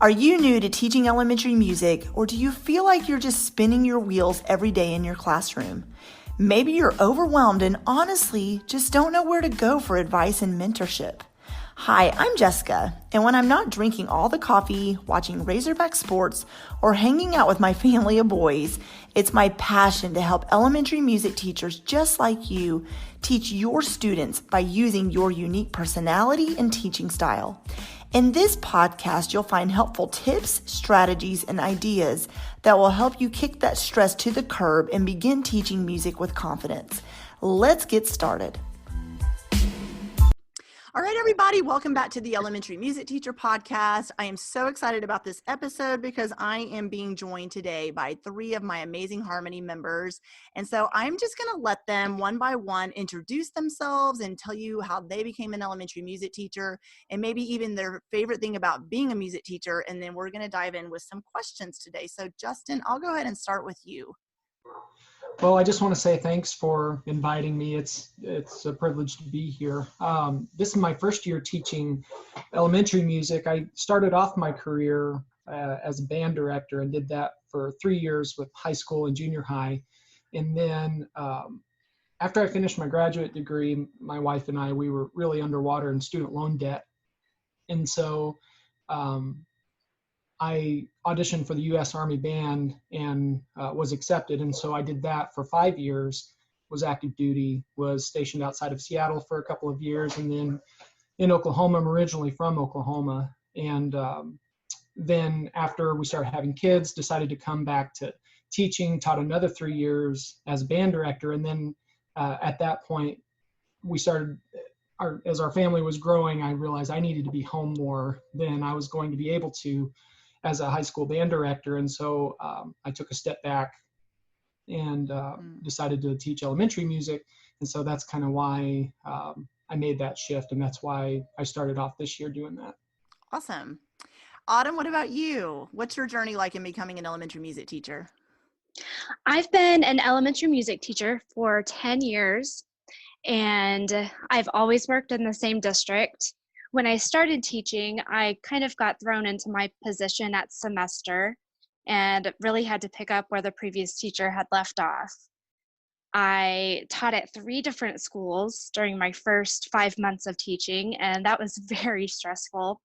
Are you new to teaching elementary music, or do you feel like you're just spinning your wheels every day in your classroom? Maybe you're overwhelmed and honestly just don't know where to go for advice and mentorship. Hi, I'm Jessica, and when I'm not drinking all the coffee, watching Razorback sports, or hanging out with my family of boys, it's my passion to help elementary music teachers just like you teach your students by using your unique personality and teaching style. In this podcast, you'll find helpful tips, strategies, and ideas that will help you kick that stress to the curb and begin teaching music with confidence. Let's get started. All right, everybody, welcome back to the Elementary Music Teacher Podcast. I am so excited about this episode because I am being joined today by three of my amazing Harmony members. And so I'm just going to let them one by one introduce themselves and tell you how they became an elementary music teacher and maybe even their favorite thing about being a music teacher. And then we're going to dive in with some questions today. So Justin, I'll go ahead and start with you. Well, I just want to say thanks for inviting me. It's a privilege to be here. This is my first year teaching elementary music. I started off my career as a band director and did that for 3 years with high school and junior high. And then after I finished my graduate degree, my wife and we were really underwater in student loan debt. And so I auditioned for the U.S. Army Band and was accepted. And so I did that for 5 years, was active duty, was stationed outside of Seattle for a couple of years, and then in Oklahoma. I'm originally from Oklahoma. And then after we started having kids, decided to come back to teaching, taught another 3 years as a band director. And then at that point, we started, as our family was growing, I realized I needed to be home more than I was going to be able to as a high school band director. And so I took a step back and decided to teach elementary music. And so that's kind of why I made that shift. And that's why I started off this year doing that. Awesome. Autumn, what about you? What's your journey like in becoming an elementary music teacher? I've been an elementary music teacher for 10 years, and I've always worked in the same district. When I started teaching, I kind of got thrown into my position at semester and really had to pick up where the previous teacher had left off. I taught at 3 different schools during my first 5 months of teaching, and that was very stressful.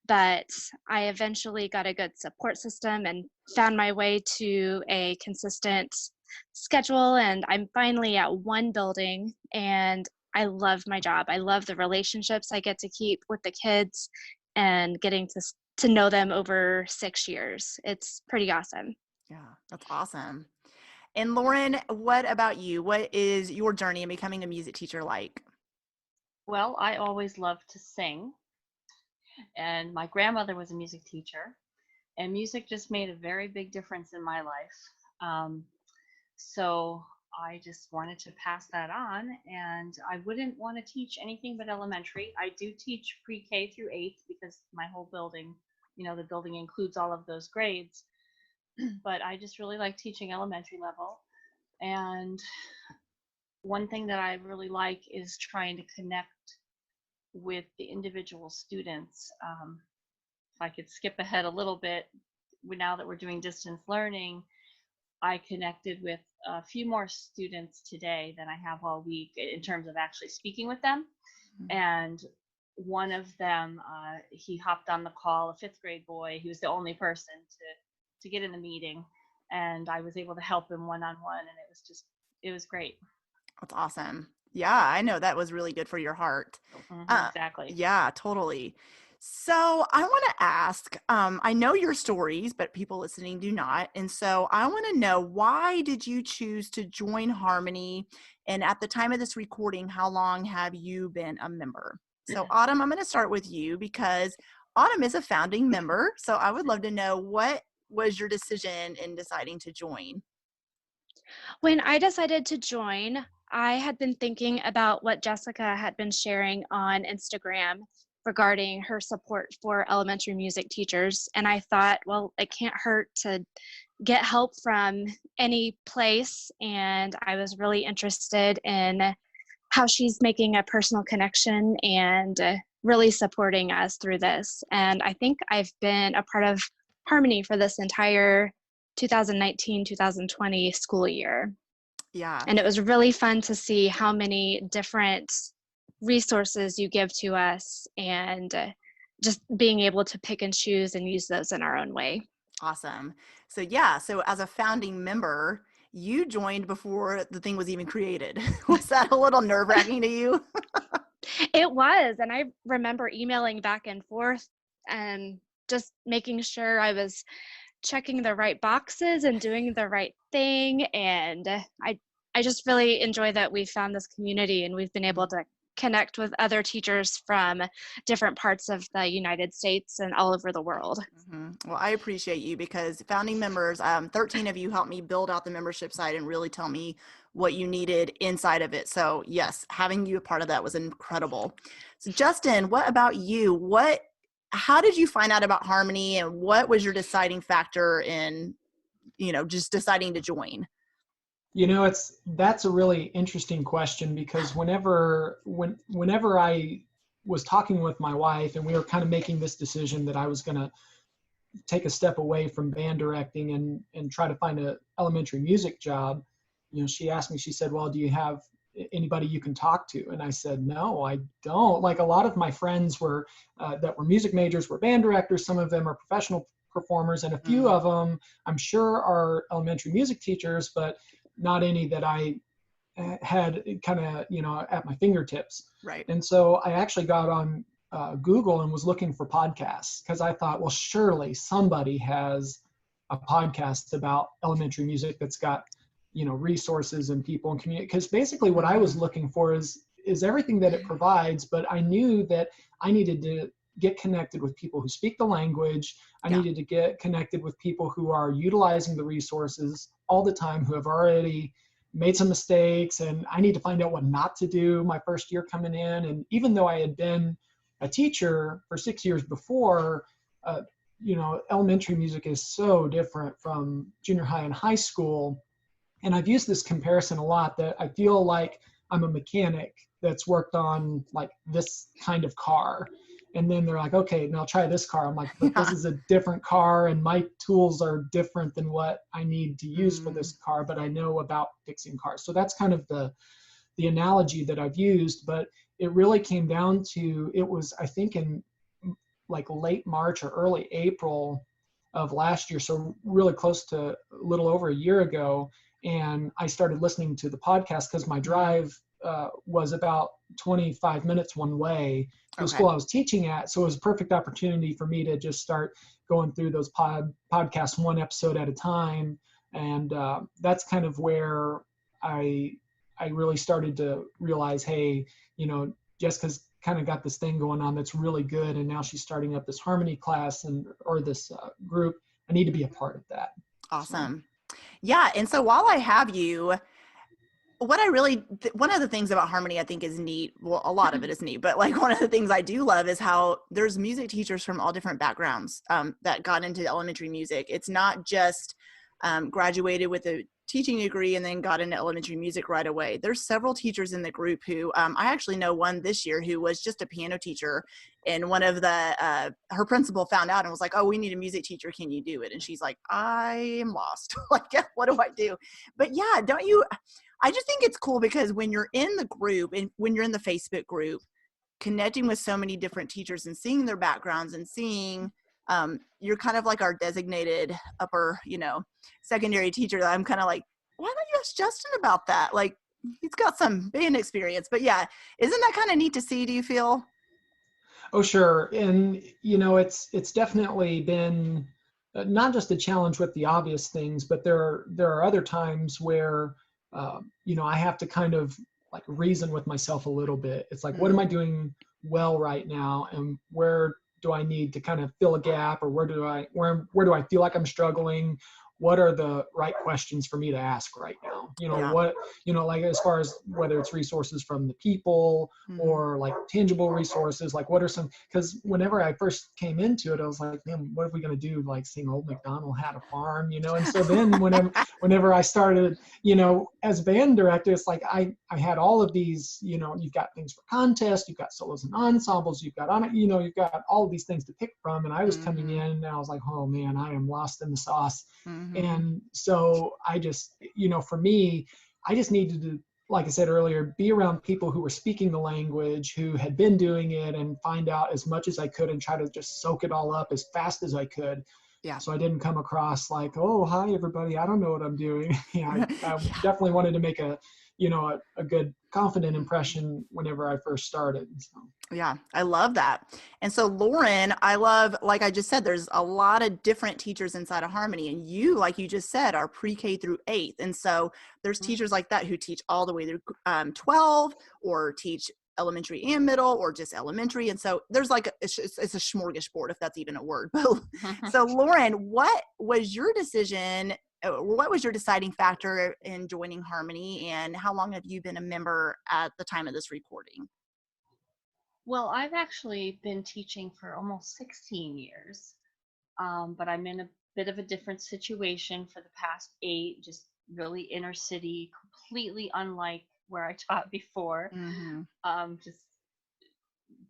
But I eventually got a good support system and found my way to a consistent schedule, and I'm finally at one building, and I love my job. I love the relationships I get to keep with the kids and getting to know them over 6 years. It's pretty awesome. Yeah, that's awesome. And Lauren, what about you? What is your journey in becoming a music teacher like? Well, I always loved to sing, and my grandmother was a music teacher, and music just made a very big difference in my life. So I just wanted to pass that on, and I wouldn't want to teach anything but elementary. I do teach pre-K through 8th because my whole building, the building includes all of those grades. But I just really like teaching elementary level. And one thing that I really like is trying to connect with the individual students. If I could skip ahead a little bit, now that we're doing distance learning, I connected with a few more students today than I have all week in terms of actually speaking with them. Mm-hmm. And one of them, he hopped on the call, a 5th grade boy. He was the only person to get in the meeting, and I was able to help him one-on-one, and it was great. That's awesome. Yeah, I know that was really good for your heart. Mm-hmm, exactly. Yeah, totally. So I want to ask, I know your stories, but people listening do not. And so I want to know, why did you choose to join Harmony? And at the time of this recording, how long have you been a member? So Autumn, I'm going to start with you because Autumn is a founding member. So I would love to know, what was your decision in deciding to join? When I decided to join, I had been thinking about what Jessica had been sharing on Instagram regarding her support for elementary music teachers. And I thought, well, it can't hurt to get help from any place. And I was really interested in how she's making a personal connection and really supporting us through this. And I think I've been a part of Harmony for this entire 2019-2020 school year. Yeah. And it was really fun to see how many different resources you give to us, and just being able to pick and choose and use those in our own way. Awesome. So yeah, so as a founding member, you joined before the thing was even created. Was that a little nerve-wracking to you? It was, and I remember emailing back and forth and just making sure I was checking the right boxes and doing the right thing. And I just really enjoy that we found this community, and we've been able to connect with other teachers from different parts of the United States and all over the world. Well, I appreciate you, because founding members, 13 of you helped me build out the membership site and really tell me what you needed inside of it. So yes, having you a part of that was incredible. So Justin, what about you? How did you find out about Harmony, and what was your deciding factor in, just deciding to join? That's a really interesting question, because whenever I was talking with my wife and we were kind of making this decision that I was going to take a step away from band directing and try to find an elementary music job, she asked me, she said, well, do you have anybody you can talk to? And I said, no, I don't. Like, a lot of my friends that were music majors were band directors. Some of them are professional performers, and a few of them I'm sure are elementary music teachers, but not any that I had kind of, at my fingertips. Right. And so I actually got on Google and was looking for podcasts, because I thought, well, surely somebody has a podcast about elementary music that's got, resources and people and community. Because basically what I was looking for is everything that it provides, but I knew that I needed to get connected with people who speak the language. I needed to get connected with people who are utilizing the resources all the time, who have already made some mistakes, and I need to find out what not to do my first year coming in. And even though I had been a teacher for 6 years before, elementary music is so different from junior high and high school. And I've used this comparison a lot, that I feel like I'm a mechanic that's worked on like this kind of car. And then they're like, okay, now try this car. I'm like, but this is a different car, and my tools are different than what I need to use for this car, but I know about fixing cars. So that's kind of the analogy that I've used. But it really came down to, it was, I think, in like late March or early April of last year, so really close to a little over a year ago. And I started listening to the podcast, because my drive was about 25 minutes one way to the school I was teaching at. So it was a perfect opportunity for me to just start going through those podcasts one episode at a time. And that's kind of where I really started to realize, hey, Jessica's kind of got this thing going on that's really good, and now she's starting up this Harmony class or this group. I need to be a part of that. Awesome. Yeah. And so while I have you, one of the things about Harmony I think is neat. Well, a lot of it is neat, but like one of the things I do love is how there's music teachers from all different backgrounds that got into elementary music. It's not just graduated with a teaching degree and then got into elementary music right away. There's several teachers in the group who, I actually know one this year who was just a piano teacher, and one of her principal found out and was like, oh, we need a music teacher. Can you do it? And she's like, I am lost. Like, what do I do? But yeah, I just think it's cool, because when you're in the group and when you're in the Facebook group, connecting with so many different teachers and seeing their backgrounds and seeing, you're kind of like our designated upper, secondary teacher that I'm kind of like, why don't you ask Justin about that? Like, he's got some band experience. But yeah, isn't that kind of neat to see, do you feel? Oh, sure. And, it's definitely been not just a challenge with the obvious things, but there are other times where, I have to kind of like reason with myself a little bit. It's like, what am I doing well right now? And where do I need to kind of fill a gap, or where do I feel like I'm struggling? what are the right questions for me to ask right now? What, like as far as whether it's resources from the people or like tangible resources, like what are some, because whenever I first came into it, I was like, man, what are we going to do? Like sing Old MacDonald Had a Farm, And so then whenever I started, as band director, it's like I had all of these, you've got things for contests, you've got solos and ensembles, you've got, you've got all of these things to pick from. And I was coming in and I was like, oh man, I am lost in the sauce. And so I just, for me, I just needed to, like I said earlier, be around people who were speaking the language, who had been doing it, and find out as much as I could and try to just soak it all up as fast as I could. Yeah. So I didn't come across like, oh, hi, everybody, I don't know what I'm doing. I definitely wanted to make a good, confident impression whenever I first started. So. Yeah, I love that. And so Lauren, I love, like I just said, there's a lot of different teachers inside of Harmony, and you, like you just said, are pre-K through 8th. And so there's teachers like that who teach all the way through 12 or teach elementary and middle or just elementary. And so there's like, it's a smorgasbord, if that's even a word. So Lauren, what was your decision? What was your deciding factor in joining Harmony, and how long have you been a member at the time of this recording? Well, I've actually been teaching for almost 16 years, but I'm in a bit of a different situation for the past 8, just really inner city, completely unlike where I taught before, just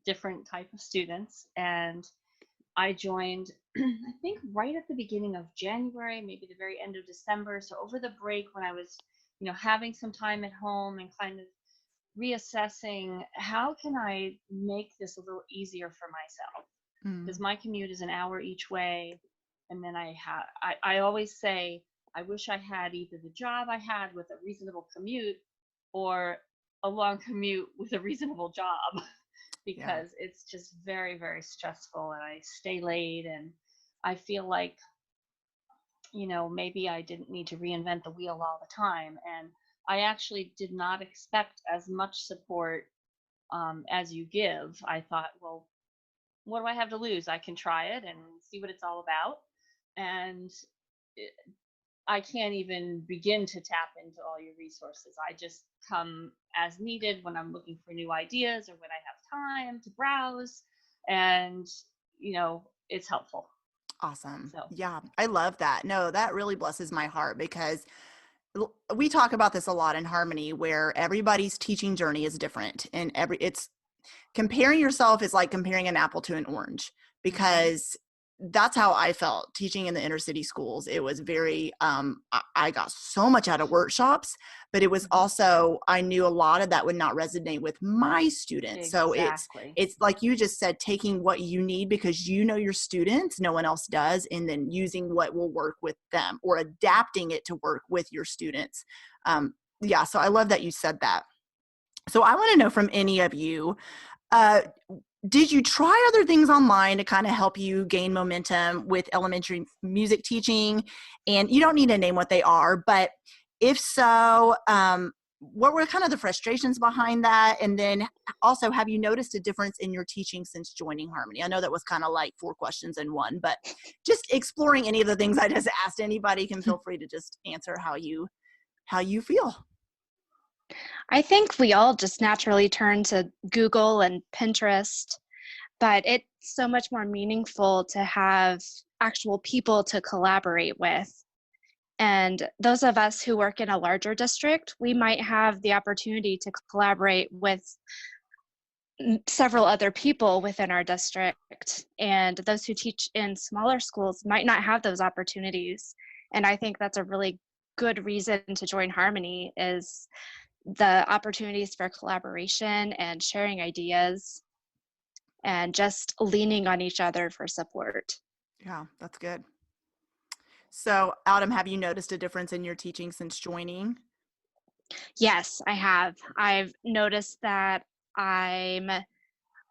different type of students. And I joined, I think, right at the beginning of January, maybe the very end of December. So over the break when I was, having some time at home and kind of reassessing how can I make this a little easier for myself, because my commute is an hour each way. And then I always say, I wish I had either the job I had with a reasonable commute or a long commute with a reasonable job, because it's just very, very stressful, and I stay late, and I feel like, maybe I didn't need to reinvent the wheel all the time. And I actually did not expect as much support as you give. I thought, well, what do I have to lose? I can try it and see what it's all about. And I can't even begin to tap into all your resources. I just come as needed when I'm looking for new ideas or when I have time to browse. And, it's helpful. Awesome. So. Yeah, I love that. No, that really blesses my heart, because we talk about this a lot in Harmony, where everybody's teaching journey is different, and it's comparing yourself is like comparing an apple to an orange, because that's how I felt teaching in the inner city schools. It was very, I got so much out of workshops, but it was also, I knew a lot of that would not resonate with my students. Exactly. So it's like you just said, taking what you need because you know your students, no one else does, and then using what will work with them or adapting it to work with your students. So I love that you said that. So I want to know from any of you, did you try other things online to kind of help you gain momentum with elementary music teaching? And you don't need to name what they are, but if so, what were kind of the frustrations behind that? And then also, have you noticed a difference in your teaching since joining Harmony? I know that was kind of like 4 questions in one, but just exploring any of the things I just asked. Anybody can feel free to just answer how you feel. I think we all just naturally turn to Google and Pinterest, but it's so much more meaningful to have actual people to collaborate with. And those of us who work in a larger district, we might have the opportunity to collaborate with several other people within our district. And those who teach in smaller schools might not have those opportunities. And I think that's a really good reason to join Harmony, is the opportunities for collaboration and sharing ideas and just leaning on each other for support. Yeah, that's good. So, Autumn, have you noticed a difference in your teaching since joining? Yes, I have. I've noticed that I'm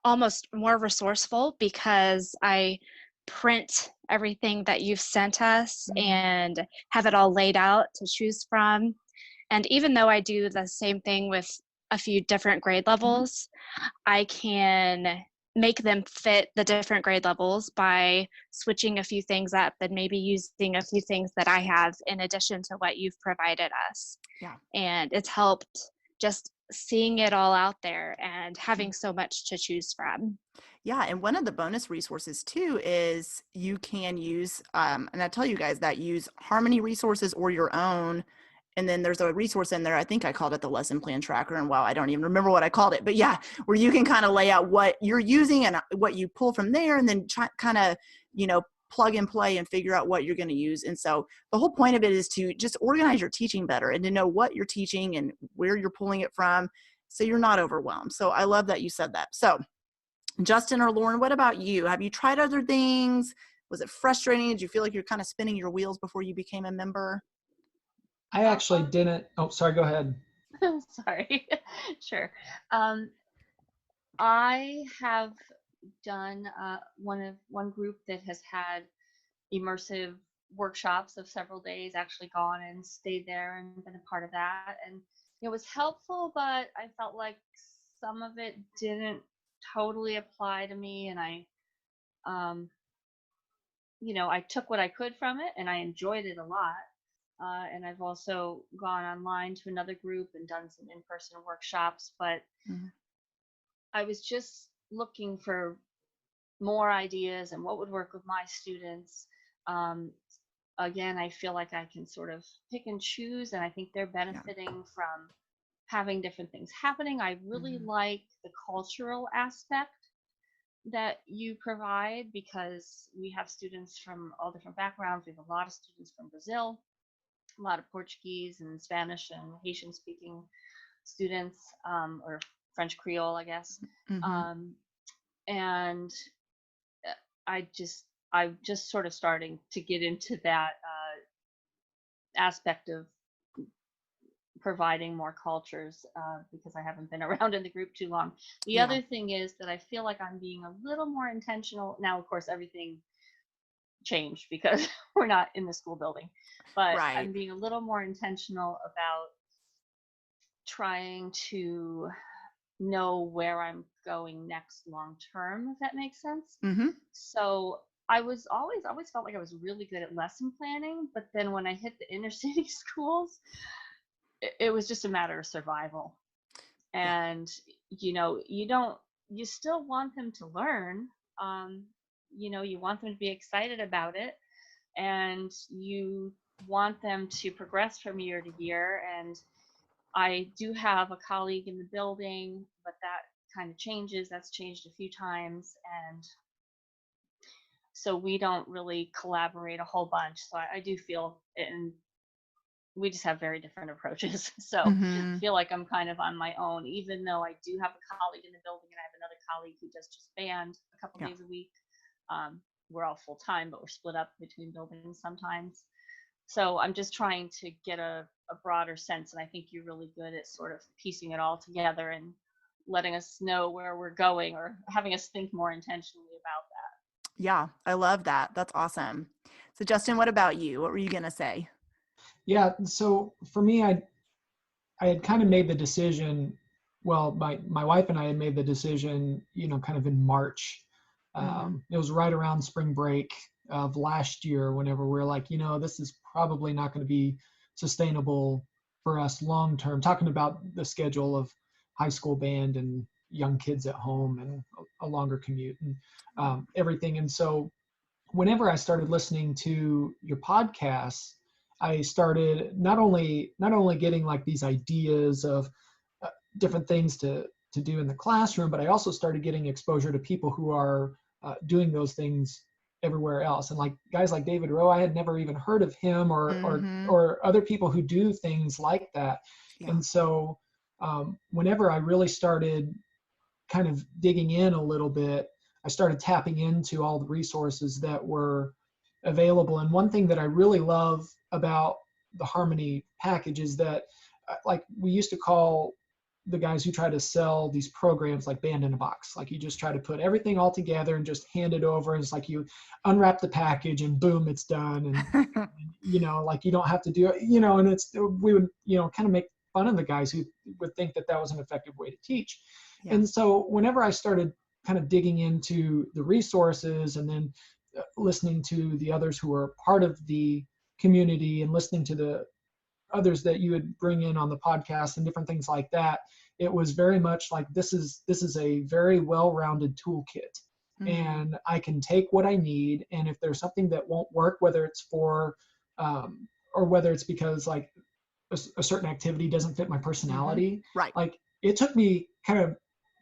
almost more resourceful because I print everything that you've sent us and have it all laid out to choose from. And even though I do the same thing with a few different grade levels, I can make them fit the different grade levels by switching a few things up and maybe using a few things that I have in addition to what you've provided us. Yeah. And it's helped just seeing it all out there and having so much to choose from. Yeah, and one of the bonus resources too is you can use, and I tell you guys that use Harmony resources or your own. And then there's a resource in there, I think I called it the lesson plan tracker. And wow, I don't even remember what I called it. But yeah, where you can kind of lay out what you're using and what you pull from there, and then kind of, plug and play and figure out what you're going to use. And so the whole point of it is to just organize your teaching better and to know what you're teaching and where you're pulling it from, so you're not overwhelmed. So I love that you said that. So Justin or Lauren, what about you? Have you tried other things? Was it frustrating? Did you feel like you're kind of spinning your wheels before you became a member? I actually didn't. Oh, sorry, go ahead. Sorry. Sure. I have done one group that has had immersive workshops of several days, actually gone and stayed there and been a part of that. And it was helpful, but I felt like some of it didn't totally apply to me. And I took what I could from it and I enjoyed it a lot. And I've also gone online to another group and done some in-person workshops, but I was just looking for more ideas and what would work with my students. Again, I feel like I can sort of pick and choose, and I think they're benefiting from having different things happening. I really like the cultural aspect that you provide, because we have students from all different backgrounds. We have a lot of students from Brazil, a lot of Portuguese and Spanish and Haitian speaking students, or French Creole, I guess. And I'm just sort of starting to get into that aspect of providing more cultures, because I haven't been around in the group too long. The other thing is that I feel like I'm being a little more intentional. Now, of course, everything changed because we're not in the school building, but I'm being a little more intentional about trying to know where I'm going next long term, if that makes sense. So I always felt like I was really good at lesson planning, but then when I hit the inner city schools, it was just a matter of survival. And you still want them to learn. You want them to be excited about it, and you want them to progress from year to year. And I do have a colleague in the building, but that kind of changes. That's changed a few times. And so we don't really collaborate a whole bunch. So I do feel, and we just have very different approaches. So I feel like I'm kind of on my own, even though I do have a colleague in the building, and I have another colleague who does just band a couple days a week. We're all full time, but we're split up between buildings sometimes. So I'm just trying to get a broader sense. And I think you're really good at sort of piecing it all together and letting us know where we're going, or having us think more intentionally about that. Yeah, I love that. That's awesome. So Justin, what about you? What were you going to say? Yeah, so for me, I had kind of made the decision. Well, my wife and I had made the decision, kind of in March. It was right around spring break of last year, whenever we were like, this is probably not going to be sustainable for us long term. Talking about the schedule of high school band and young kids at home and a longer commute and everything. And so whenever I started listening to your podcasts, I started not only getting like these ideas of different things to do in the classroom, but I also started getting exposure to people who are doing those things everywhere else. And like guys like David Rowe, I had never even heard of him, or other people who do things like that. And so whenever I really started kind of digging in a little bit, I started tapping into all the resources that were available. And one thing that I really love about the Harmony package is that, like, we used to call the guys who try to sell these programs like band in a box. Like, you just try to put everything all together and just hand it over. And it's like you unwrap the package and boom, it's done. And like, you don't have to do it, and we would, kind of make fun of the guys who would think that that was an effective way to teach. And so whenever I started kind of digging into the resources, and then listening to the others who are part of the community, and listening to the others that you would bring in on the podcast and different things like that, it was very much like, this is a very well-rounded toolkit. And I can take what I need, and if there's something that won't work, whether it's for or whether it's because like a certain activity doesn't fit my personality, Right. like it took me kind of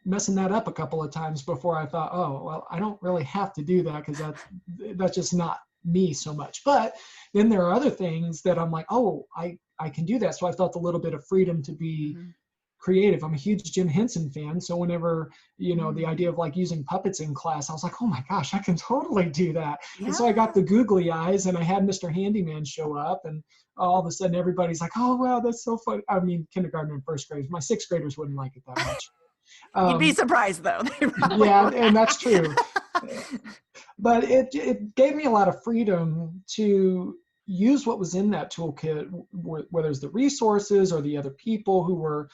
messing that up a couple of times before I thought, oh well, I don't really have to do that, because that's just not me so much. But then there are other things that I'm like, oh, I can do that. So I felt a little bit of freedom to be creative. I'm a huge Jim Henson fan. So whenever, the idea of like using puppets in class, I was like, oh my gosh, I can totally do that. Yeah. And so I got the googly eyes, and I had Mr. Handyman show up, and all of a sudden everybody's like, oh, wow, that's so fun. I mean, kindergarten and first grade, my sixth graders wouldn't like it that much. You'd be surprised though. Yeah, and that's true. But it gave me a lot of freedom to use what was in that toolkit, whether it's the resources or the other people who were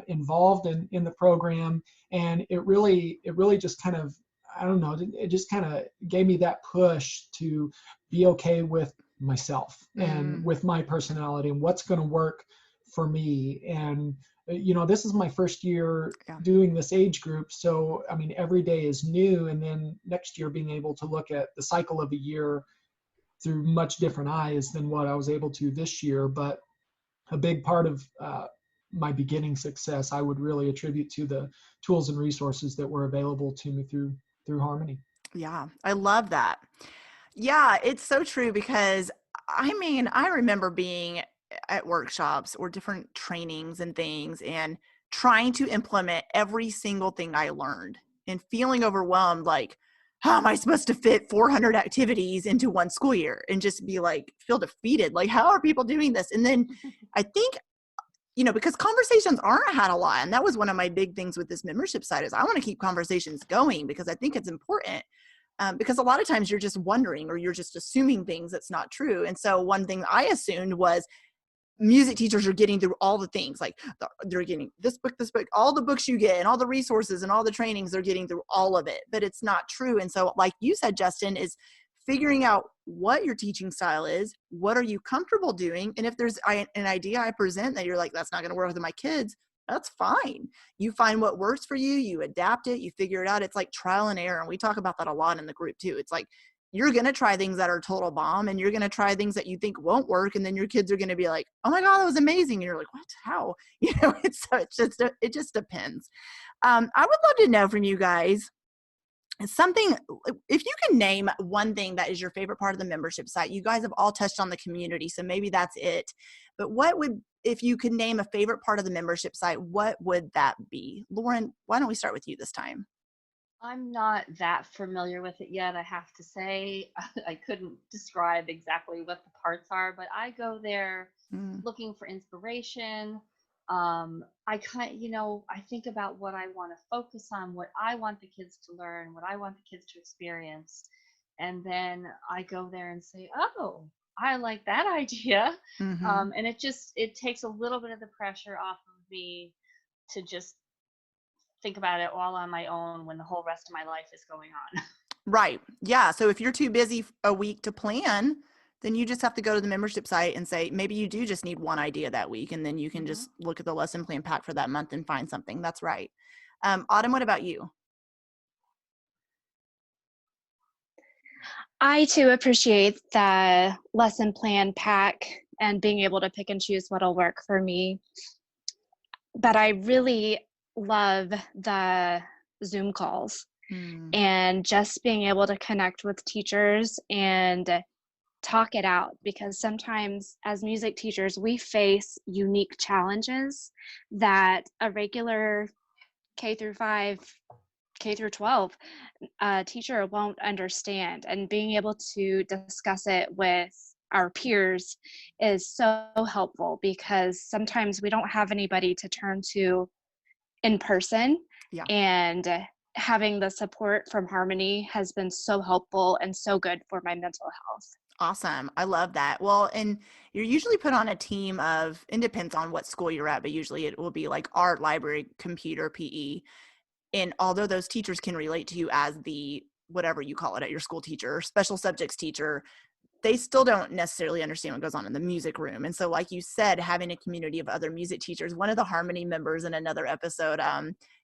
involved in the program. And it really just kind of, I don't know, it just kind of gave me that push to be okay with myself and with my personality and what's going to work for me. And this is my first year doing this age group. So, I mean, every day is new. And then next year being able to look at the cycle of a year through much different eyes than what I was able to this year. But a big part of my beginning success, I would really attribute to the tools and resources that were available to me through Harmony. Yeah, I love that. Yeah, it's so true, because I mean, I remember being at workshops or different trainings and things and trying to implement every single thing I learned and feeling overwhelmed, like, how am I supposed to fit 400 activities into one school year, and just be like, feel defeated. Like, how are people doing this? And then I think, because conversations aren't had a lot. And that was one of my big things with this membership site, is I want to keep conversations going, because I think it's important. Because a lot of times you're just wondering, or you're just assuming things that's not true. And so one thing I assumed was music teachers are getting through all the things, like they're getting this book, all the books you get and all the resources and all the trainings, they're getting through all of it, but it's not true. And so, like you said, Justin, is figuring out what your teaching style is, what are you comfortable doing, and if there's an idea I present that you're like, that's not going to work with my kids, that's fine. You find what works for you, you adapt it, you figure it out. It's like trial and error, and we talk about that a lot in the group too. It's like, you're going to try things that are total bomb, and you're going to try things that you think won't work. And then your kids are going to be like, oh my God, that was amazing. And you're like, what, how? It just depends. I would love to know from you guys something, if you can name one thing that is your favorite part of the membership site. You guys have all touched on the community, so maybe that's it. But if you could name a favorite part of the membership site, what would that be? Lauren, why don't we start with you this time? I'm not that familiar with it yet, I have to say. I couldn't describe exactly what the parts are, but I go there looking for inspiration. I think about what I want to focus on, what I want the kids to learn, what I want the kids to experience. And then I go there and say, oh, I like that idea. And it takes a little bit of the pressure off of me to just think about it all on my own when the whole rest of my life is going on. Right. Yeah. So if you're too busy a week to plan, then you just have to go to the membership site and say, maybe you do just need one idea that week. And then you can just look at the lesson plan pack for that month and find something. That's right. Autumn, what about you? I too appreciate the lesson plan pack and being able to pick and choose what'll work for me. But I really love the Zoom calls and just being able to connect with teachers and talk it out, because sometimes as music teachers, we face unique challenges that a regular K through 5, K through 12 teacher won't understand. And being able to discuss it with our peers is so helpful, because sometimes we don't have anybody to turn to in person. And having the support from Harmony has been so helpful and so good for my mental health. Awesome. I love that. Well, and you're usually put on a team of, it depends on what school you're at, but usually it will be like art, library, computer, PE. And although those teachers can relate to you as the, whatever you call it at your school teacher, special subjects teacher, they still don't necessarily understand what goes on in the music room. And so, like you said, having a community of other music teachers, one of the Harmony members in another episode,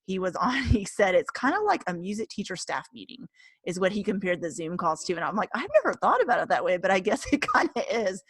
he was on, he said, it's kind of like a music teacher staff meeting is what he compared the Zoom calls to. And I'm like, I've never thought about it that way, but I guess it kind of is.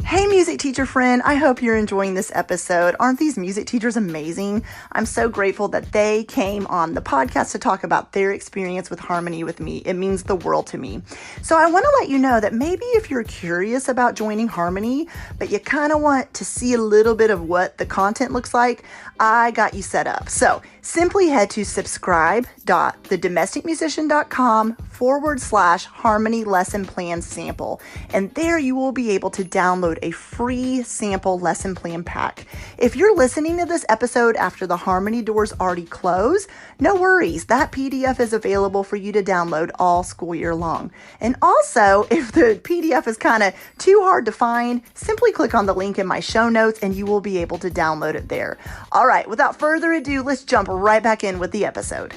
Hey, music teacher friend, I hope you're enjoying this episode. Aren't these music teachers amazing? I'm so grateful that they came on the podcast to talk about their experience with Harmony with me. It means the world to me. So I want to let you know that maybe if you're curious about joining Harmony, but you kind of want to see a little bit of what the content looks like, I got you set up. So simply head to subscribe.thedomesticmusician.com/Harmony lesson plan sample. And there you will be able to download a free sample lesson plan pack. If you're listening to this episode after the Harmony doors already close, no worries. That PDF is available for you to download all school year long. And also, if the PDF is kind of too hard to find, simply click on the link in my show notes and you will be able to download it there. All right, without further ado, let's jump right back in with the episode.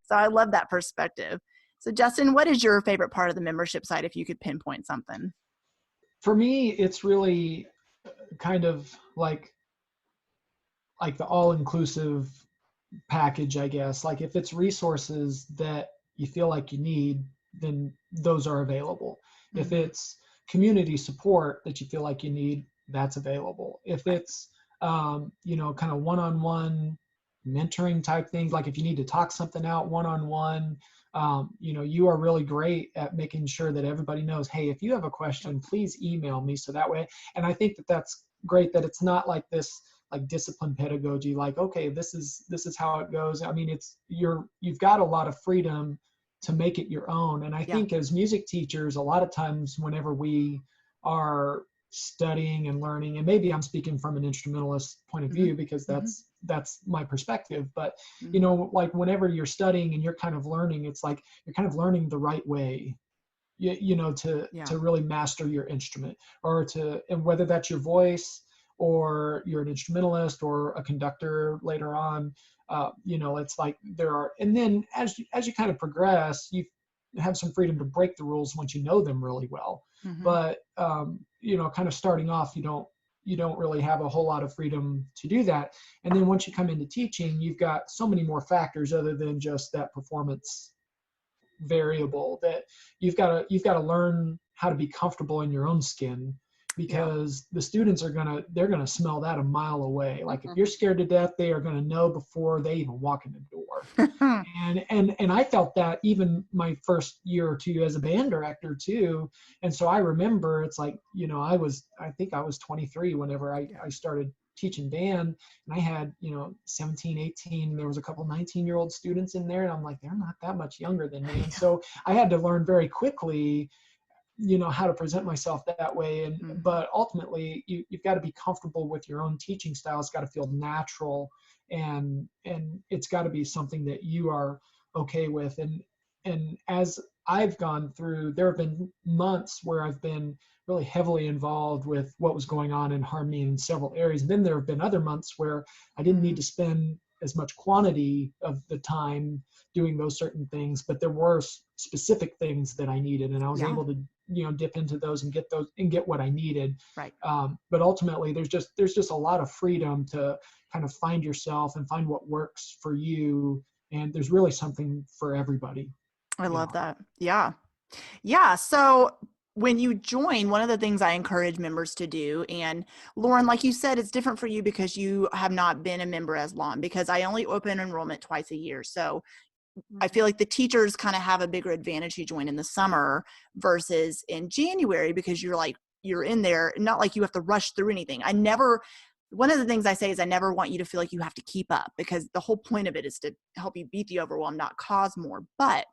So I love that perspective. So Justin, what is your favorite part of the membership site if you could pinpoint something? For me, it's really kind of like the all-inclusive package, I guess. Like if it's resources that you feel like you need, then those are available. Mm-hmm. If it's community support that you feel like you need, that's available. If it's, kind of one-on-one mentoring type things, like if you need to talk something out one-on-one, you are really great at making sure that everybody knows, hey, if you have a question, please email me. So that way, and I think that that's great that it's not like this, like discipline pedagogy, like, okay, this is how it goes. I mean, you've got a lot of freedom to make it your own. And I think as music teachers, a lot of times whenever we are studying and learning, and maybe I'm speaking from an instrumentalist point of view because that's my perspective, but like whenever you're studying and you're kind of learning, it's like you're kind of learning the right way, to really master your instrument, and whether that's your voice or you're an instrumentalist or a conductor later on, it's like and then as you kind of progress, you have some freedom to break the rules once you know them really well. But kind of starting off, you don't really have a whole lot of freedom to do that. And then once you come into teaching, you've got so many more factors other than just that performance variable that you've got to learn how to be comfortable in your own skin, because the students they're gonna smell that a mile away. Like if you're scared to death, they are gonna know before they even walk in the door. and I felt that even my first year or two as a band director too. And so I remember it's like, I think I was 23 whenever I started teaching band, and I had 17, 18, there was a couple 19-year-old students in there, and I'm like, they're not that much younger than me. And so I had to learn very quickly how to present myself that way. But ultimately you've got to be comfortable with your own teaching style. It's got to feel natural, and it's got to be something that you are okay with. And as I've gone through, there have been months where I've been really heavily involved with what was going on in Harmony in several areas. And then there have been other months where I didn't need to spend as much quantity of the time doing those certain things, but there were specific things that I needed, and I was able to dip into those and get what I needed. Right. But ultimately, there's just a lot of freedom to kind of find yourself and find what works for you, and there's really something for everybody. I love that. Yeah. So when you join, one of the things I encourage members to do, and Lauren, like you said, it's different for you because you have not been a member as long, because I only open enrollment twice a year. So I feel like the teachers kind of have a bigger advantage to join in the summer versus in January, because you're in there, not like you have to rush through anything. One of the things I say is I never want you to feel like you have to keep up, because the whole point of it is to help you beat the overwhelm, not cause more. But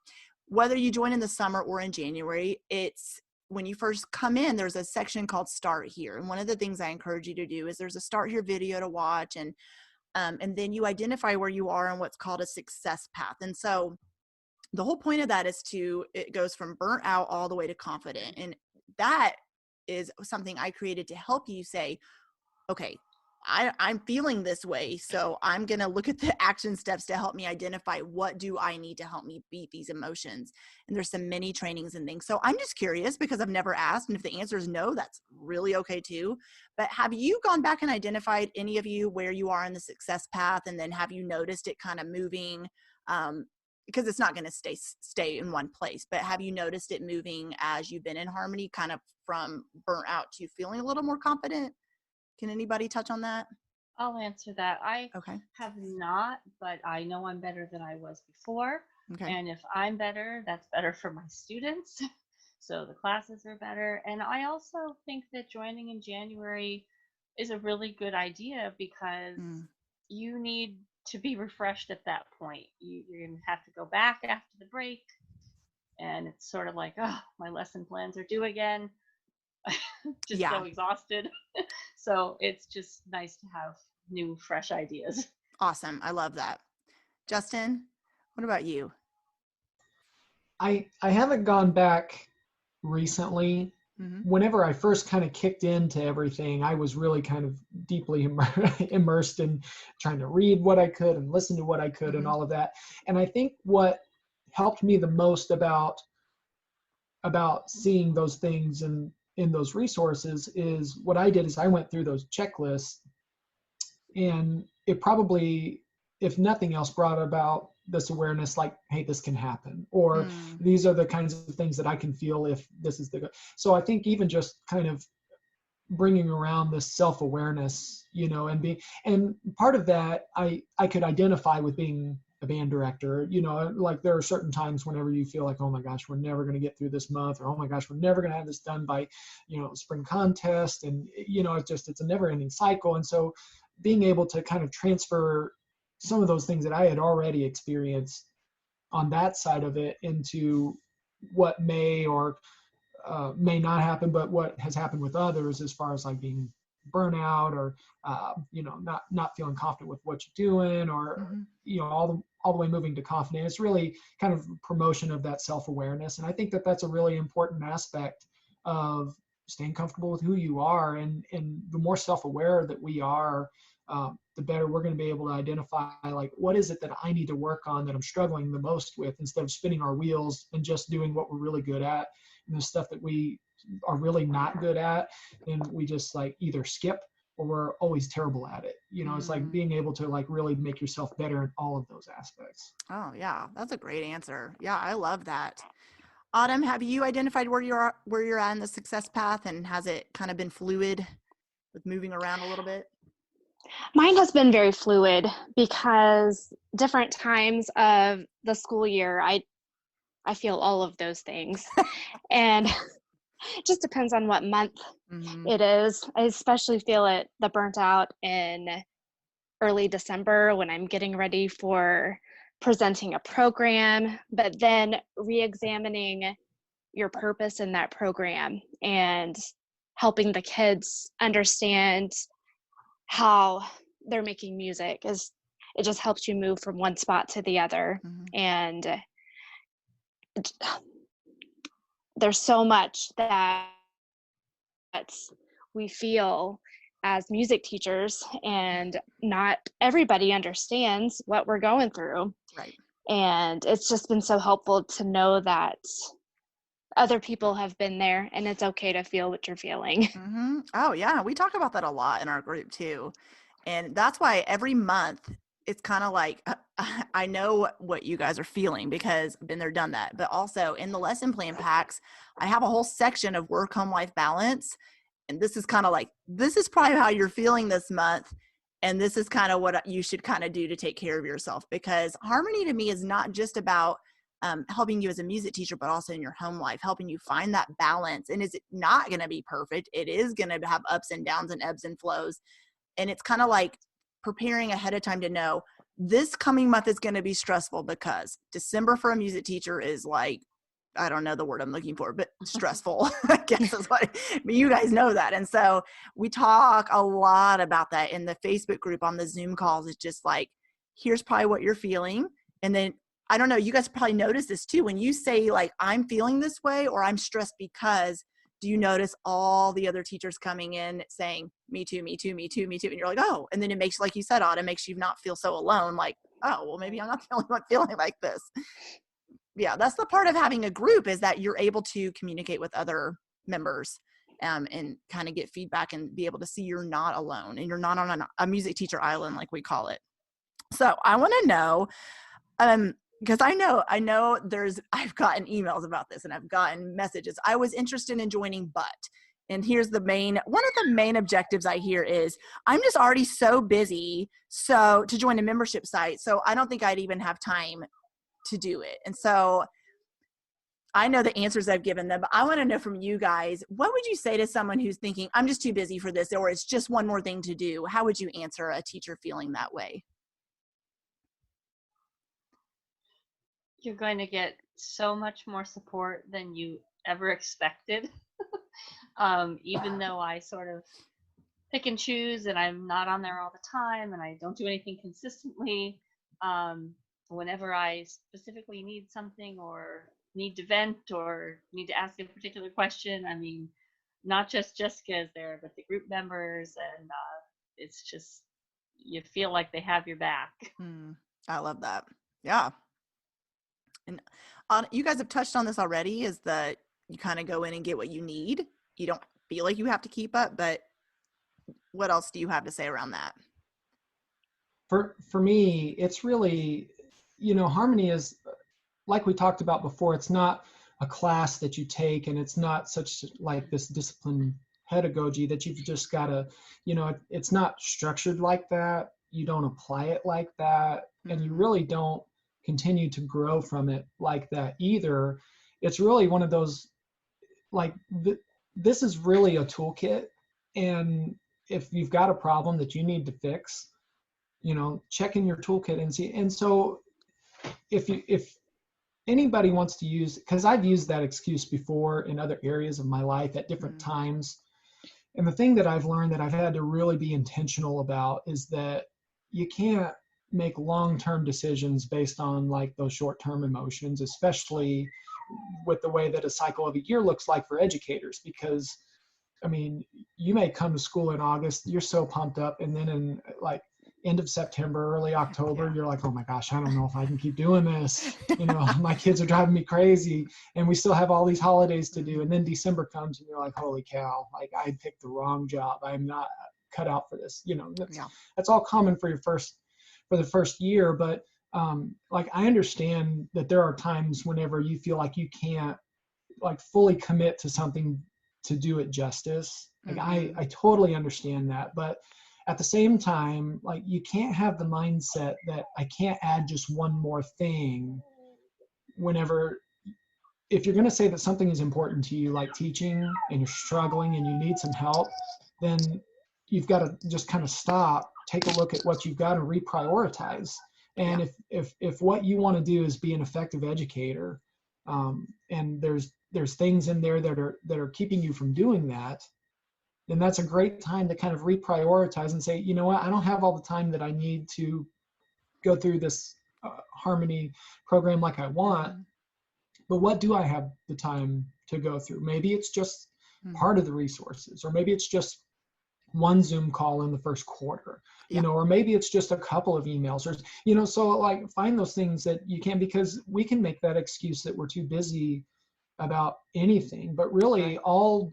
whether you join in the summer or in January, when you first come in, there's a section called Start Here. And one of the things I encourage you to do is there's a Start Here video to watch, and then you identify where you are on what's called a success path. And so the whole point of that is it goes from burnt out all the way to confident. And that is something I created to help you say, okay, I'm feeling this way. So I'm going to look at the action steps to help me identify what do I need to help me beat these emotions. And there's some mini trainings and things. So I'm just curious because I've never asked. And if the answer is no, that's really okay too. But have you gone back and identified, any of you, where you are in the success path? And then have you noticed it kind of moving? Because it's not going to stay in one place, but have you noticed it moving as you've been in harmony, kind of from burnt out to feeling a little more confident? Can anybody touch on that? I'll answer that. I Okay. have not, but I know I'm better than I was before. Okay. And if I'm better, that's better for my students. So the classes are better. And I also think that joining in January is a really good idea because you need to be refreshed at that point. You're going to have to go back after the break. And it's sort of like, oh, my lesson plans are due again. Just so exhausted. So it's just nice to have new, fresh ideas. Awesome. I love that. Justin, what about you? I haven't gone back recently. Whenever I first kind of kicked into everything, I was really kind of deeply immersed in trying to read what I could and listen to what I could and all of that. And I think what helped me the most about seeing those things and in those resources is what I did is I went through those checklists, and it probably, if nothing else, brought about this awareness like, hey, this can happen, or these are the kinds of things that I can feel if this is the. So I think even just kind of bringing around this self-awareness, and part of that I could identify with being a band director, like there are certain times whenever you feel like, oh my gosh, we're never going to get through this month, or oh my gosh, we're never going to have this done by, spring contest. And, it's a never ending cycle. And so being able to kind of transfer some of those things that I had already experienced on that side of it into what may or may not happen, but what has happened with others as far as like being burnout or not feeling confident with what you're doing, or all the way moving to confidence. It's really kind of promotion of that self-awareness. And I think that that's a really important aspect of staying comfortable with who you are, and the more self-aware that we are, the better we're going to be able to identify, like, what is it that I need to work on that I'm struggling the most with, instead of spinning our wheels and just doing what we're really good at. And the stuff that we are really not good at, and we just like either skip or we're always terrible at it. It's like being able to like really make yourself better in all of those aspects. Oh yeah, that's a great answer. Yeah, I love that. Autumn, have you identified where you're at in the success path, and has it kind of been fluid with moving around a little bit? Mine has been very fluid because different times of the school year, I feel all of those things. And it just depends on what month it is. I especially feel the burnt out in early December when I'm getting ready for presenting a program, but then re-examining your purpose in that program and helping the kids understand how they're making music. It just helps you move from one spot to the other. And there's so much that we feel as music teachers, and not everybody understands what we're going through. Right. And it's just been so helpful to know that other people have been there, and it's okay to feel what you're feeling. Oh yeah, we talk about that a lot in our group too. And that's why every month it's kind of like, I know what you guys are feeling because I've been there, done that. But also in the lesson plan packs, I have a whole section of work, home, life balance. And this is kind of like, this is probably how you're feeling this month. And this is kind of what you should kind of do to take care of yourself, because harmony to me is not just about helping you as a music teacher, but also in your home life, helping you find that balance. And is it not going to be perfect? It is going to have ups and downs and ebbs and flows. And it's kind of like preparing ahead of time to know this coming month is going to be stressful, because December for a music teacher is like, I don't know the word I'm looking for, but stressful, I guess is what, but you guys know that. And so we talk a lot about that in the Facebook group, on the Zoom calls. It's just like, here's probably what you're feeling. And then, I don't know, you guys probably notice this too. When you say like, I'm feeling this way, or I'm stressed because, do you notice all the other teachers coming in saying, me too, me too, me too, me too? And you're like, oh, and then it makes, like you said, Autumn, makes you not feel so alone. Like, oh, well, maybe I'm not the only one feeling like this. Yeah, that's the part of having a group, is that you're able to communicate with other members and kind of get feedback and be able to see you're not alone and you're not on a music teacher island, like we call it. So I want to know, because I know I've gotten emails about this and I've gotten messages. I was interested in joining, but, and here's one of the main objectives I hear is, I'm just already so busy to join a membership site. So I don't think I'd even have time to do it. And so I know the answers I've given them, but I want to know from you guys, what would you say to someone who's thinking, I'm just too busy for this, or it's just one more thing to do? How would you answer a teacher feeling that way? You're going to get so much more support than you ever expected. Even though I sort of pick and choose and I'm not on there all the time and I don't do anything consistently, whenever I specifically need something or need to vent or need to ask a particular question, I mean, not just Jessica is there, but the group members, and it's just, you feel like they have your back. I love that. Yeah. And you guys have touched on this already, is that you kind of go in and get what you need. You don't feel like you have to keep up, but what else do you have to say around that? For me, it's really, harmony is, like we talked about before, it's not a class that you take, and it's not such like this discipline pedagogy that you've just got to, it's not structured like that. You don't apply it like that, and you really don't continue to grow from it like that either. It's really one of those, like, this is really a toolkit, and if you've got a problem that you need to fix, check in your toolkit and see. And so if anybody wants to use, because I've used that excuse before in other areas of my life at different times, and the thing that I've learned that I've had to really be intentional about is that you can't make long-term decisions based on like those short-term emotions, especially with the way that a cycle of a year looks like for educators. Because I mean, you may come to school in August, you're so pumped up, and then in like end of September, early October, you're like, oh my gosh, I don't know if I can keep doing this. My kids are driving me crazy, and we still have all these holidays to do. And then December comes and you're like, holy cow, like I picked the wrong job. I'm not cut out for this. That's all common for the first year. But like, I understand that there are times whenever you feel like you can't like fully commit to something to do it justice. Like I totally understand that. But at the same time, like, you can't have the mindset that I can't add just one more thing if you're going to say that something is important to you, like teaching, and you're struggling and you need some help, then you've got to just kind of stop, take a look at what you've got, and reprioritize. And if what you want to do is be an effective educator, and there's things in there that are keeping you from doing that, then that's a great time to kind of reprioritize and say, you know what, I don't have all the time that I need to go through this harmony program like I want, but what do I have the time to go through? Maybe it's just part of the resources, or maybe it's just one Zoom call in the first quarter, or maybe it's just a couple of emails, or, so like, find those things that you can, because we can make that excuse that we're too busy about anything, but really all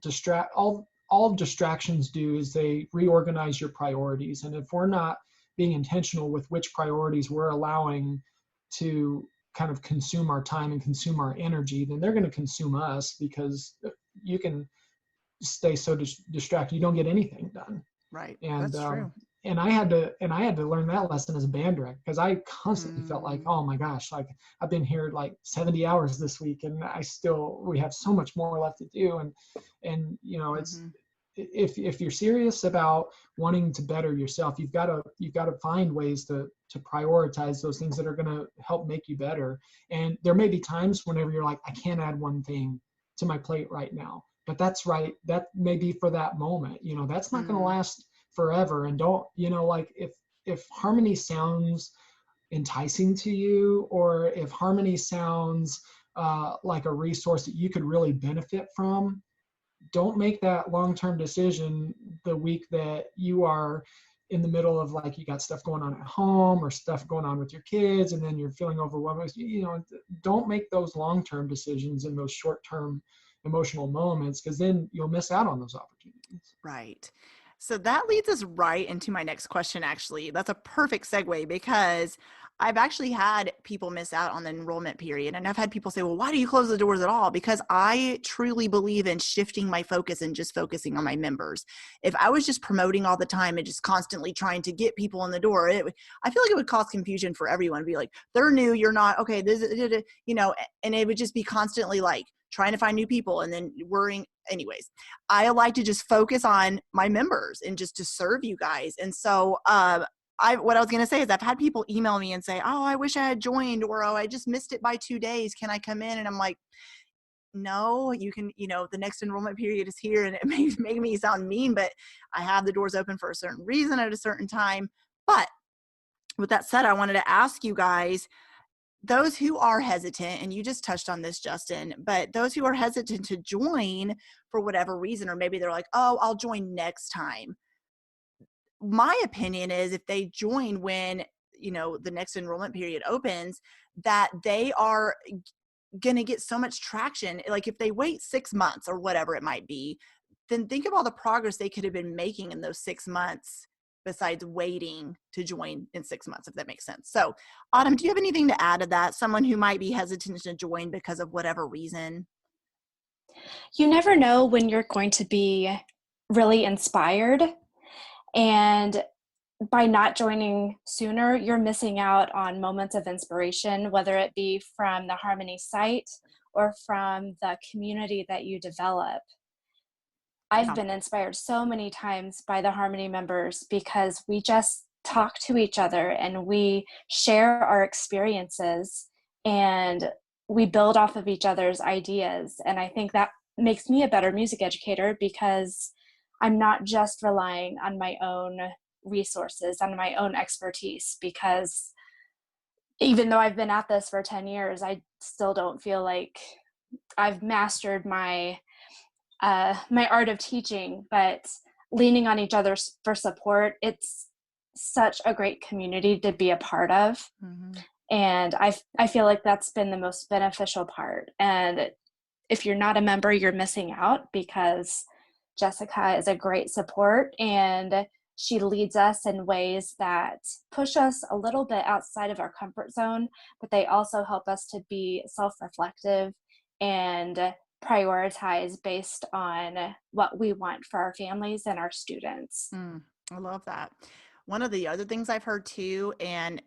distractions do is they reorganize your priorities. And if we're not being intentional with which priorities we're allowing to kind of consume our time and consume our energy, then they're going to consume us, because you can stay so distracted you don't get anything done. Right. And that's true. And I had to learn that lesson as a band director, because I constantly felt like, oh my gosh, like I've been here like 70 hours this week, and we have so much more left to do. And it's, if you're serious about wanting to better yourself, you've got to find ways to prioritize those things that are going to help make you better. And there may be times whenever you're like, I can't add one thing to my plate right now, but that's right. That may be for that moment. That's not going to last forever. And don't, like, if harmony sounds enticing to you, or if harmony sounds like a resource that you could really benefit from, don't make that long-term decision the week that you are in the middle of, like, you got stuff going on at home or stuff going on with your kids, and then you're feeling overwhelmed. Don't make those long-term decisions in those short-term emotional moments, because then you'll miss out on those opportunities. Right. So that leads us right into my next question, actually. That's a perfect segue, because I've actually had people miss out on the enrollment period. And I've had people say, well, why do you close the doors at all? Because I truly believe in shifting my focus and just focusing on my members. If I was just promoting all the time and just constantly trying to get people in the door, I feel like it would cause confusion for everyone. Be like, they're new, you're not, okay, this, and it would just be constantly like trying to find new people and then worrying. Anyways, I like to just focus on my members and just to serve you guys. And so what I was going to say is I've had people email me and say, oh, I wish I had joined, or, oh, I just missed it by 2 days. Can I come in? And I'm like, no, you can, the next enrollment period is here. And it may make me sound mean, but I have the doors open for a certain reason at a certain time. But with that said, I wanted to ask you guys, those who are hesitant, and you just touched on this, Justin, but those who are hesitant to join for whatever reason, or maybe they're like, oh, I'll join next time. My opinion is if they join when, the next enrollment period opens, that they are going to get so much traction. Like if they wait 6 months or whatever it might be, then think of all the progress they could have been making in those 6 months besides waiting to join in 6 months, if that makes sense. So Autumn, do you have anything to add to that? Someone who might be hesitant to join because of whatever reason? You never know when you're going to be really inspired. And by not joining sooner, you're missing out on moments of inspiration, whether it be from the Harmony site or from the community that you develop. I've been inspired so many times by the Harmony members because we just talk to each other and we share our experiences and we build off of each other's ideas. And I think that makes me a better music educator because I'm not just relying on my own resources, on my own expertise, because even though I've been at this for 10 years, I still don't feel like I've mastered my art of teaching, but leaning on each other for support, it's such a great community to be a part of. Mm-hmm. And I feel like that's been the most beneficial part. And if you're not a member, you're missing out, because Jessica is a great support and she leads us in ways that push us a little bit outside of our comfort zone, but they also help us to be self-reflective and prioritize based on what we want for our families and our students. I love that. One of the other things I've heard too, and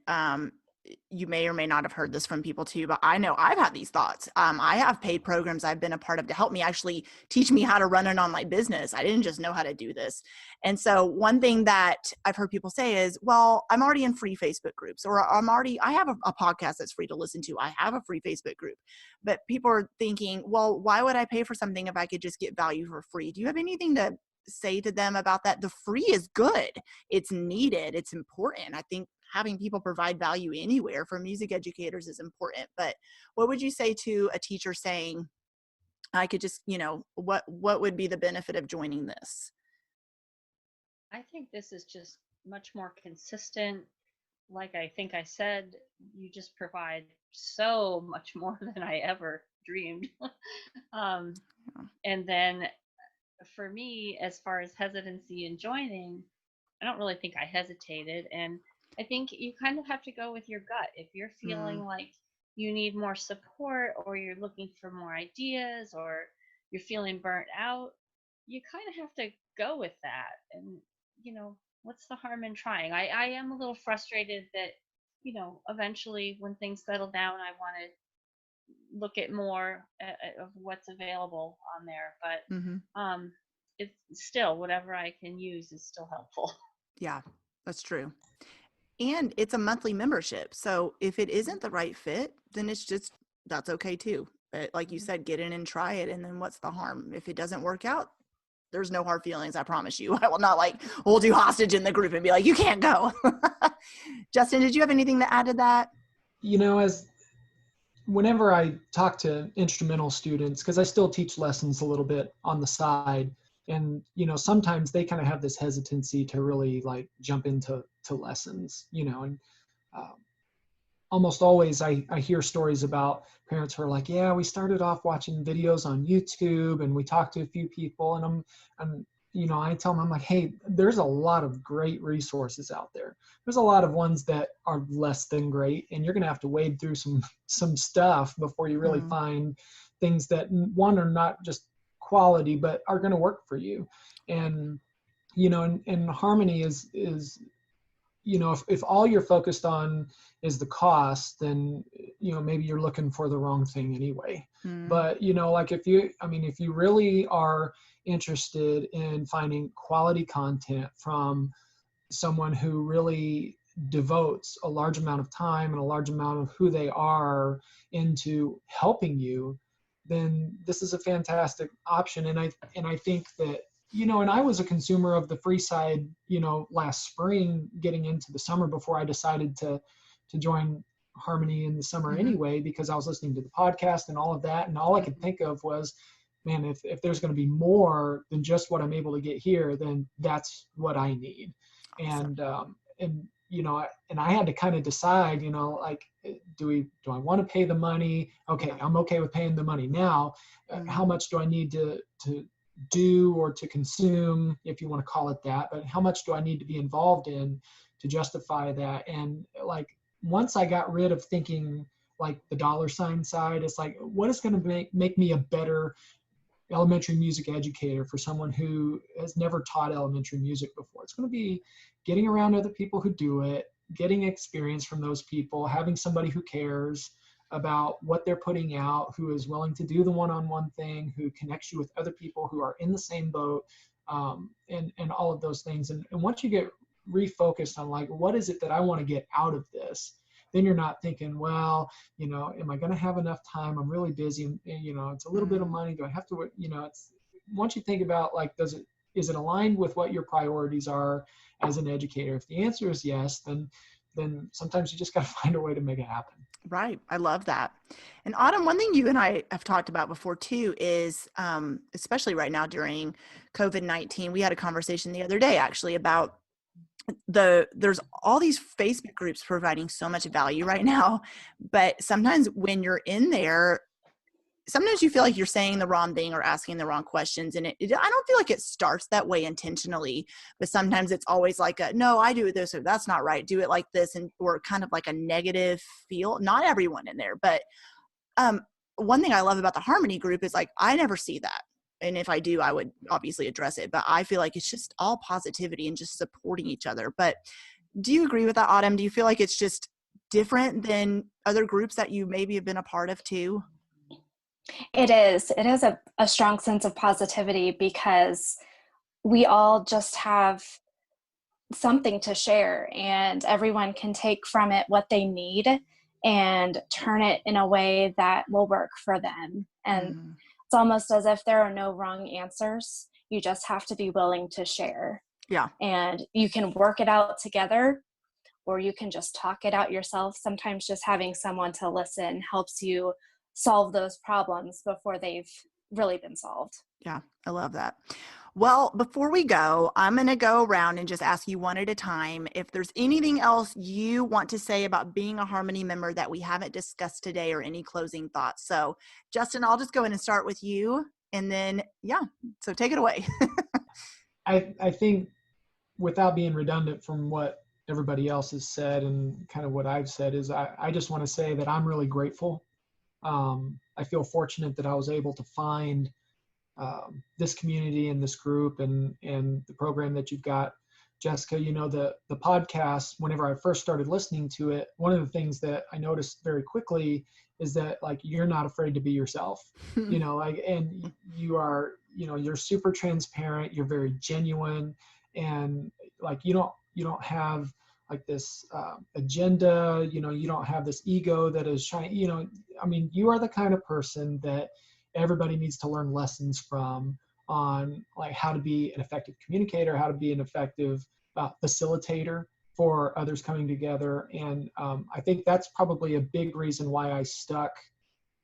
you may or may not have heard this from people too, but I know I've had these thoughts. I have paid programs I've been a part of to help me actually teach me how to run an online business. I didn't just know how to do this. And so one thing that I've heard people say is, well, I'm already in free Facebook groups, or I have a podcast that's free to listen to. I have a free Facebook group. But people are thinking, well, why would I pay for something if I could just get value for free? Do you have anything to say to them about that? The free is good. It's needed. It's important. I think having people provide value anywhere for music educators is important. But what would you say to a teacher saying, I could just, what would be the benefit of joining this? I think this is just much more consistent. Like I think I said, you just provide so much more than I ever dreamed. And then for me, as far as hesitancy in joining, I don't really think I hesitated. And I think you kind of have to go with your gut. If you're feeling like you need more support, or you're looking for more ideas, or you're feeling burnt out, you kind of have to go with that. And, what's the harm in trying? I am a little frustrated that, eventually when things settle down, I want to look at more of what's available on there. But it's still, whatever I can use is still helpful. Yeah, that's true. And it's a monthly membership. So if it isn't the right fit, then that's okay too. But like you said, get in and try it. And then what's the harm? If it doesn't work out, there's no hard feelings. I promise you. I will not hold you hostage in the group and be like, you can't go. Justin, did you have anything to add to that? whenever I talk to instrumental students, because I still teach lessons a little bit on the side, and sometimes they kind of have this hesitancy to really like jump into lessons, and um, almost always I hear stories about parents who are like, yeah, we started off watching videos on YouTube and we talked to a few people, and I tell them, I'm like, hey, there's a lot of great resources out there. There's a lot of ones that are less than great, and you're going to have to wade through some stuff before you really find things that, one, are not just quality, but are going to work for you. And, and harmony is if all you're focused on is the cost, then, maybe you're looking for the wrong thing anyway. But, like if you really are interested in finding quality content from someone who really devotes a large amount of time and a large amount of who they are into helping you, then this is a fantastic option. And I think that, and I was a consumer of the free side, last spring, getting into the summer, before I decided to join Harmony in the summer anyway, because I was listening to the podcast and all of that. And all I could think of was, man, if there's going to be more than just what I'm able to get here, then that's what I need. Awesome. And I had to kind of decide, like, do I want to pay the money? Okay, I'm okay with paying the money now. How much do I need to do or to consume, if you want to call it that, but how much do I need to be involved in to justify that? And like, once I got rid of thinking like the dollar sign side, it's like, what is going to make me a better elementary music educator for someone who has never taught elementary music before? It's going to be getting around other people who do it, getting experience from those people, having somebody who cares about what they're putting out, who is willing to do the one-on-one thing, who connects you with other people who are in the same boat, and all of those things. And once you get refocused on like, what is it that I want to get out of this, then you're not thinking, well, am I going to have enough time? I'm really busy. And, it's a little bit of money. Do I have to, it's, once you think about like, is it aligned with what your priorities are as an educator? If the answer is yes, then sometimes you just got to find a way to make it happen. Right. I love that. And Autumn, one thing you and I have talked about before too is, especially right now during COVID-19, we had a conversation the other day actually about there's all these Facebook groups providing so much value right now, but sometimes when you're in there, sometimes you feel like you're saying the wrong thing or asking the wrong questions. And I don't feel like it starts that way intentionally, but sometimes it's always like, no, I do this, or that's not right. Do it like this. Or kind of like a negative feel. Not everyone in there, but one thing I love about the Harmony group is like, I never see that. And if I do, I would obviously address it, but I feel like it's just all positivity and just supporting each other. But do you agree with that, Autumn? Do you feel like it's just different than other groups that you maybe have been a part of too? It is a strong sense of positivity, because we all just have something to share, and everyone can take from it what they need and turn it in a way that will work for them. And it's almost as if there are no wrong answers. You just have to be willing to share. Yeah. And you can work it out together, or you can just talk it out yourself. Sometimes just having someone to listen helps you solve those problems before they've really been solved. Yeah, I love that. Well, before we go, I'm going to go around and just ask you one at a time if there's anything else you want to say about being a Harmony member that we haven't discussed today, or any closing thoughts. So, Justin, I'll just go ahead and start with you, and then, so take it away. I think, without being redundant from what everybody else has said and kind of what I've said, is I just want to say that I'm really grateful. I feel fortunate that I was able to find this community and this group and the program that you've got. Jessica, the podcast, whenever I first started listening to it, one of the things that I noticed very quickly is that like, you're not afraid to be yourself, and you are, you're super transparent, you're very genuine, and like, you don't have like this agenda, you don't have this ego that is trying, you are the kind of person that everybody needs to learn lessons from, on like how to be an effective communicator, how to be an effective facilitator for others coming together. And I think that's probably a big reason why I stuck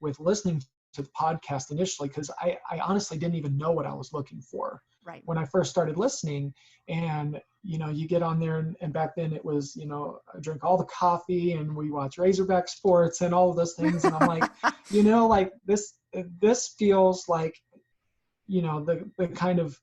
with listening to the podcast initially, because I honestly didn't even know what I was looking for Right. when I first started listening. And, you get on there and back then it was, I drink all the coffee and we watch Razorback sports and all of those things. And I'm like, like this feels like, the kind of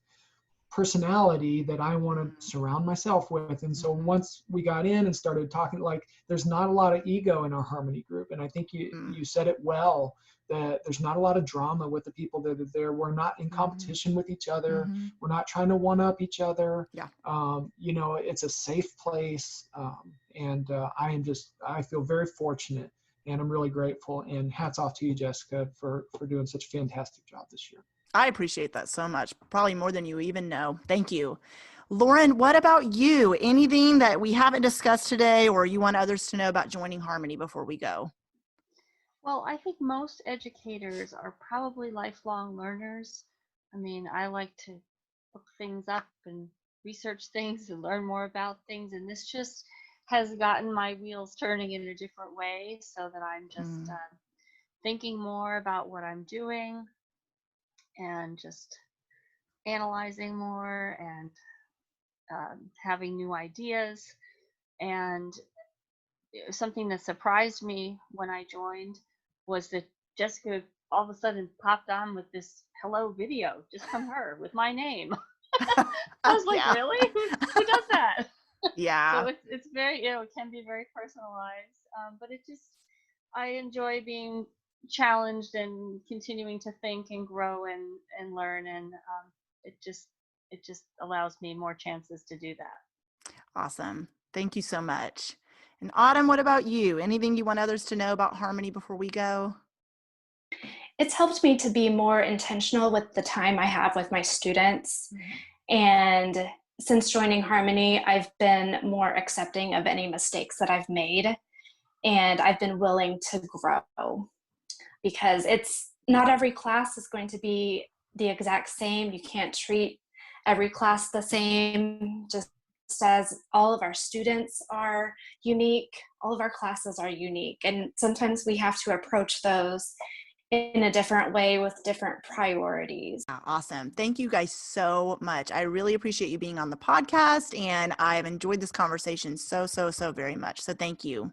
personality that I want to surround myself with. And so once we got in and started talking, like, there's not a lot of ego in our harmony group. And I think you said it well, that there's not a lot of drama with the people that are there. We're not in competition with each other. We're not trying to one up each other. Yeah. It's a safe place. I feel very fortunate, and I'm really grateful, and hats off to you, Jessica, for doing such a fantastic job this year. I appreciate that so much, probably more than you even know. Thank you. Lauren, what about you? Anything that we haven't discussed today or you want others to know about joining Harmony before we go? Well, I think most educators are probably lifelong learners. I mean, I like to look things up and research things and learn more about things, and this just has gotten my wheels turning in a different way, so that I'm just thinking more about what I'm doing and just analyzing more and having new ideas. And something that surprised me when I joined was that Jessica all of a sudden popped on with this hello video just from her with my name. I was like, really? Who does that? Yeah. So it's very, it can be very personalized, but I enjoy being challenged and continuing to think and grow and learn, and it just allows me more chances to do that. Awesome. Thank you so much. And Autumn, what about you? Anything you want others to know about Harmony before we go? It's helped me to be more intentional with the time I have with my students. And since joining Harmony, I've been more accepting of any mistakes that I've made. And I've been willing to grow, because it's not every class is going to be the exact same. You can't treat every class the same, just as all of our students are unique. All of our classes are unique. And sometimes we have to approach those in a different way with different priorities. Awesome. Thank you guys so much. I really appreciate you being on the podcast, and I've enjoyed this conversation so very much. So thank you.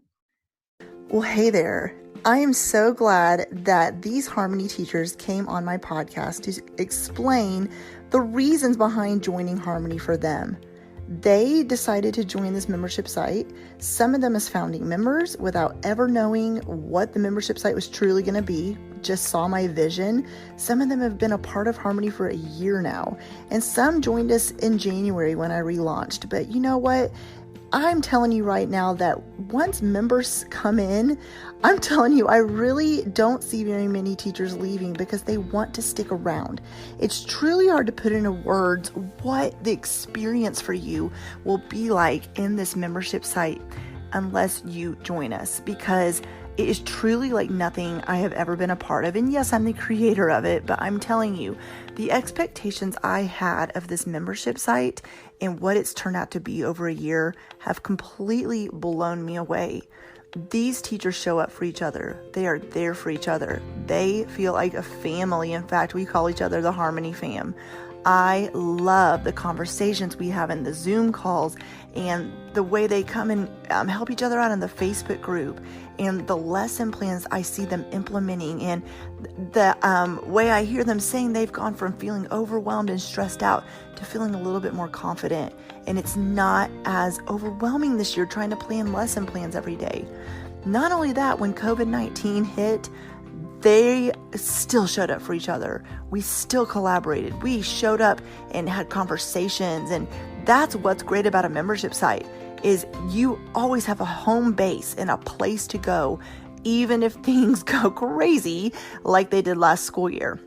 Well, hey there. I am so glad that these Harmony teachers came on my podcast to explain the reasons behind joining Harmony for them. They decided to join this membership site, some of them as founding members without ever knowing what the membership site was truly going to be, just saw my vision. Some of them have been a part of Harmony for a year now, and some joined us in January when I relaunched. But you know what? I'm telling you right now that once members come in, I'm telling you, I really don't see very many teachers leaving because they want to stick around. It's truly hard to put into words what the experience for you will be like in this membership site unless you join us, because it is truly like nothing I have ever been a part of. And yes, I'm the creator of it, but I'm telling you, the expectations I had of this membership site and what it's turned out to be over a year have completely blown me away. These teachers show up for each other. They are there for each other. They feel like a family. In fact, we call each other the Harmony fam. I love the conversations we have in the Zoom calls and the way they come and help each other out in the Facebook group, and the lesson plans I see them implementing, and the way I hear them saying they've gone from feeling overwhelmed and stressed out to feeling a little bit more confident. And it's not as overwhelming this year trying to plan lesson plans every day. Not only that, when COVID-19 hit, they still showed up for each other. We still collaborated. We showed up and had conversations. And that's what's great about a membership site, is you always have a home base and a place to go, even if things go crazy like they did last school year.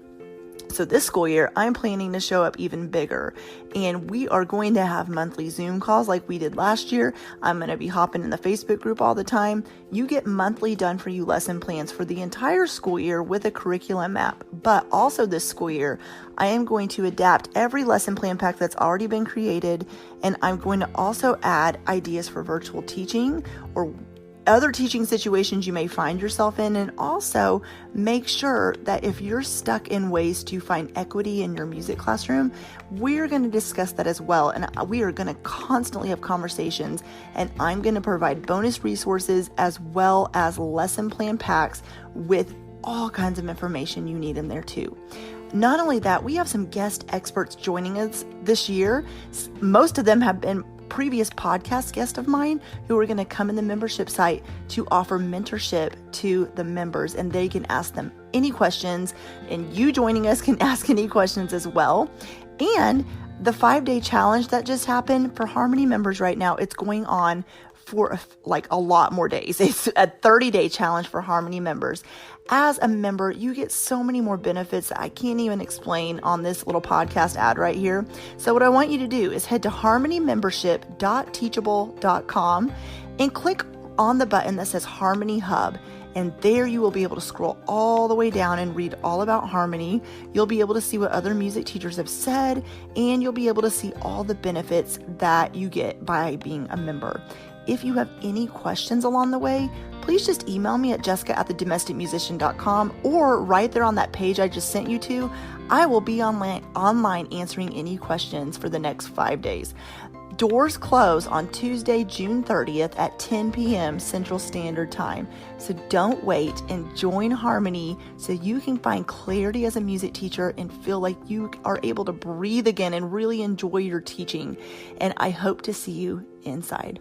So this school year, I'm planning to show up even bigger, and we are going to have monthly Zoom calls like we did last year. I'm going to be hopping in the Facebook group all the time. You get monthly done for you lesson plans for the entire school year with a curriculum map. But also this school year, I am going to adapt every lesson plan pack that's already been created, and I'm going to also add ideas for virtual teaching or other teaching situations you may find yourself in, and also make sure that if you're stuck in ways to find equity in your music classroom, we're going to discuss that as well. And we are going to constantly have conversations, and I'm going to provide bonus resources as well as lesson plan packs with all kinds of information you need in there too. Not only that, we have some guest experts joining us this year. Most of them have been previous podcast guests of mine who are going to come in the membership site to offer mentorship to the members, and they can ask them any questions, and you joining us can ask any questions as well. And the 5-day challenge that just happened for Harmony members right now, it's going on for a lot more days. It's a 30-day challenge for Harmony members. As a member, you get so many more benefits that I can't even explain on this little podcast ad right here. So what I want you to do is head to harmonymembership.teachable.com and click on the button that says Harmony Hub. And there you will be able to scroll all the way down and read all about Harmony. You'll be able to see what other music teachers have said, and you'll be able to see all the benefits that you get by being a member. If you have any questions along the way, please just email me at jessica@thedomesticmusician.com, or right there on that page I just sent you to. I will be online answering any questions for the next 5 days. Doors close on Tuesday, June 30th at 10 p.m. Central Standard Time. So don't wait, and join Harmony so you can find clarity as a music teacher and feel like you are able to breathe again and really enjoy your teaching. And I hope to see you inside.